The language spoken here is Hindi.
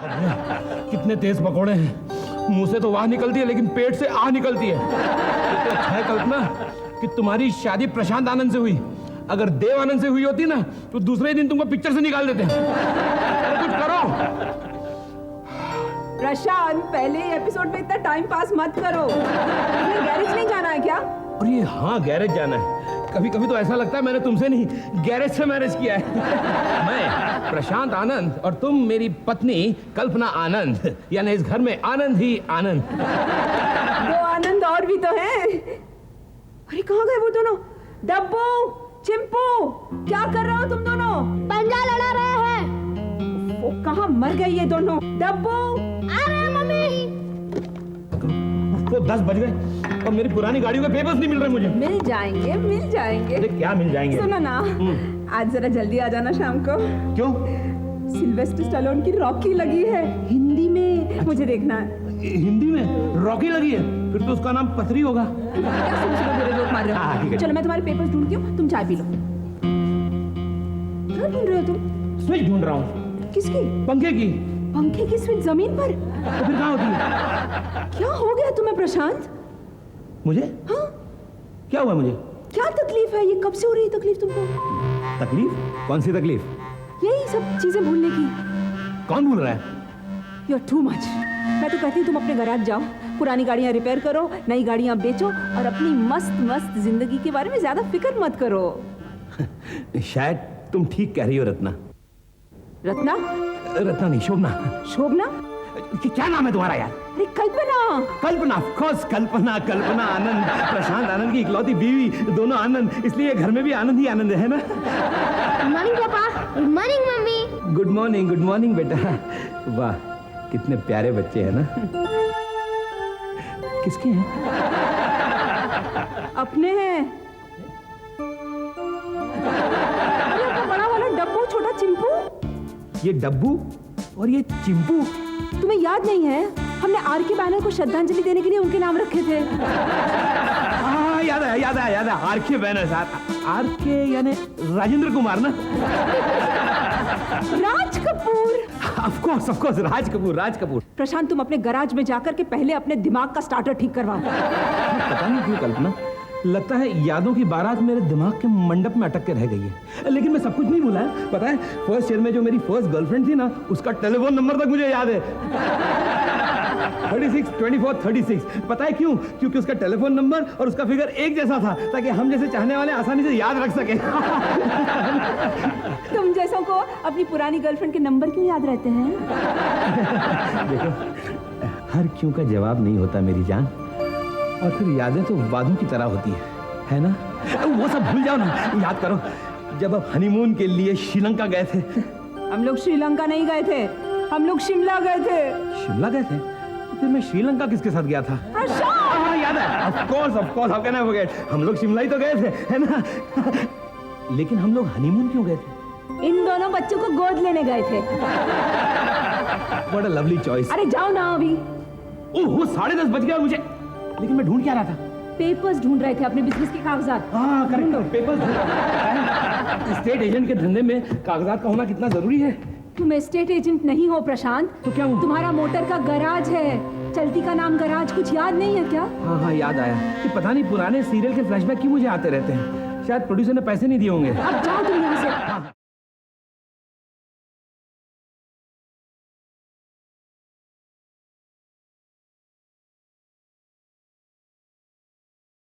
कितने तेज पकोड़े हैं, मुंह से तो वाह निकलती है लेकिन पेट से आह निकलती है। तो अच्छा है कल्पना कि तुम्हारी शादी प्रशांत आनंद से हुई। अगर देव आनंद से हुई होती ना तो दूसरे ही दिन तुमको पिक्चर से निकाल देते। कुछ करो। प्रशांत, पहले एपिसोड में इतना टाइम पास मत करो। तुम्हें गैरेज नहीं जाना है क्या? अरे हाँ, गैरेज जाना है। कभी कभी तो ऐसा लगता है मैंने तुमसे नहीं, गैरेज से मैरिज किया है। मैं प्रशांत आनंद और तुम मेरी पत्नी कल्पना आनंद, यानी इस घर में आनंद ही आनंद। दो आनंद और भी तो हैं। अरे कहाँ गए वो दोनों? डब्बू, चिंपू, क्या कर रहे हो तुम दोनों? पंजा लड़ा रहे हैं। वो कहाँ मर गए ये दोनों? डब्बू, आ रहे हैं मम्मी। तो 10 बज गए और मेरी पुरानी गाड़ियों के पेपर्स नहीं मिल रहे मुझे। मिल जाएंगे, मिल जाएंगे। अरे क्या मिल जाएंगे? सुनो ना, आज जरा जल्दी आ जाना शाम को। क्यों? सिल्वेस्टर स्टैलोन की रॉकी लगी है हिंदी में, मुझे देखना है। हिंदी में रॉकी लगी है? फिर तो उसका नाम पथरी होगा। क्या सुनो मेरे जोक मार रहे हाँ, ठीक हो? है। चलो मैं तुम्हारे पेपर्स ढूंढती हूँ, तुम चाय पी लो। क्या ढूंढ रहे हो तुम? स्विच ढूंढ रहा हूँ। किसकी? पंखे की। पंखे की स्विच जमीन पर? तो फिर कहाँ होती है? क्या हो गया तुम्हें प्रशांत? मुझे? हाँ? क्या हुआ मुझे? क्या तकलीफ है? ये कब से हो रही है तकलीफ तुमको? तकलीफ? कौन सी तकलीफ? यही सब चीजें भूलने की। कौन भूल रहा है? You are too much. मैं तो कहती हूँ तुम अपने गैराज जाओ, पुरानी गाड़ियाँ रिपेयर करो, नई गाड़ियाँ बेचो और अपनी मस्त मस्त जिंदगी के बारे में ज्यादा फिक्र मत करो। शायद तुम ठीक कह रही हो रत्ना। रत्ना? रत्ना नहीं, शोभना। शोभना? क्या नाम है तुम्हारा यार? अरे कल्पना। कल्पना, ऑफ कोर्स कल्पना। कल्पना आनंद, प्रशांत आनंद की इकलौती बीवी, दोनों आनंद, इसलिए घर में भी आनंद ही आनंद है ना। गुड मॉर्निंग पापा। Good morning mummy. Good morning बेटा। वाह, कितने प्यारे बच्चे हैं ना। किसके हैं? अपने हैं। अरे आपका बड़ा वाला डब्बू, छोटा चिंपू। ये डब्बू और ये चिंपू। तुम्हें याद नहीं है? हमने आर के बैनर को श्रद्धांजलि देने के लिए उनके नाम रखे थे। हाँ, याद है। आर के बैनर साथ। आर के यानी राजेंद्र कुमार ना? राज कपूर। Of course Raj Kapoor. प्रशांत, तुम अपने गैराज में जाकर के पहले अपने दिमाग का स्टार्टर ठीक करवाओ। पता नहीं क्यों कल्पना, लगता है यादों की बारात मेरे दिमाग के मंडप में अटक के रह गई है। लेकिन मैं सब कुछ नहीं भूला है। पता है, फर्स्ट ईयर में जो मेरी फर्स्ट गर्लफ्रेंड थी ना, उसका टेलीफोन नंबर तक मुझे याद है। 36 24 36। पता है क्यों? क्योंकि उसका टेलीफोन नंबर और उसका फिगर एक जैसा था, ताकि हम जैसे चाहने वाले आसानी से याद रख सके। तुम जैसों को अपनी पुरानी गर्लफ्रेंड के नंबर क्यों याद रहते हैं? देखो, हर क्यों का जवाब नहीं होता मेरी जान, और फिर यादें तो वादों की तरह होती है ना? वो सब भूल जाओ ना, याद करो जब आप हनीमून के लिए श्रीलंका गए थे। हम लोग श्रीलंका नहीं गए थे, हम लोग शिमला गए थे। शिमला गए थे? फिर मैं श्रीलंका किसके साथ गया था? हाँ, याद है। Of course how can I forget. हम लोग शिमला ही तो गए थे, है ना? लेकिन हम लोग हनीमून क्यों गए थे? इन दोनों बच्चों को गोद लेने गए थे। What a lovely choice. अरे जाओ ना अभी। ओह, 10:30 बज गया मुझे। लेकिन मैं ढूंढ क्या रहा था? पेपर्स ढूंढ रहे थे, अपने बिजनेस के कागजात। हाँ, करेक्ट, पेपर्स ढूंढ रहा था। स्टेट एजेंट के धंधे में कागजात का होना कितना जरूरी है। तुम एस्टेट एजेंट नहीं हो प्रशांत। तो क्या हूँ? तुम्हारा मोटर का गैराज है, चलती का नाम गैराज। कुछ याद नहीं है क्या? हाँ, याद आया कि पता नहीं पुराने सीरियल के फ्लैशबैक क्यों मुझे आते रहते हैं। शायद प्रोड्यूसर ने पैसे नहीं दिए होंगे। अब जाओ तुम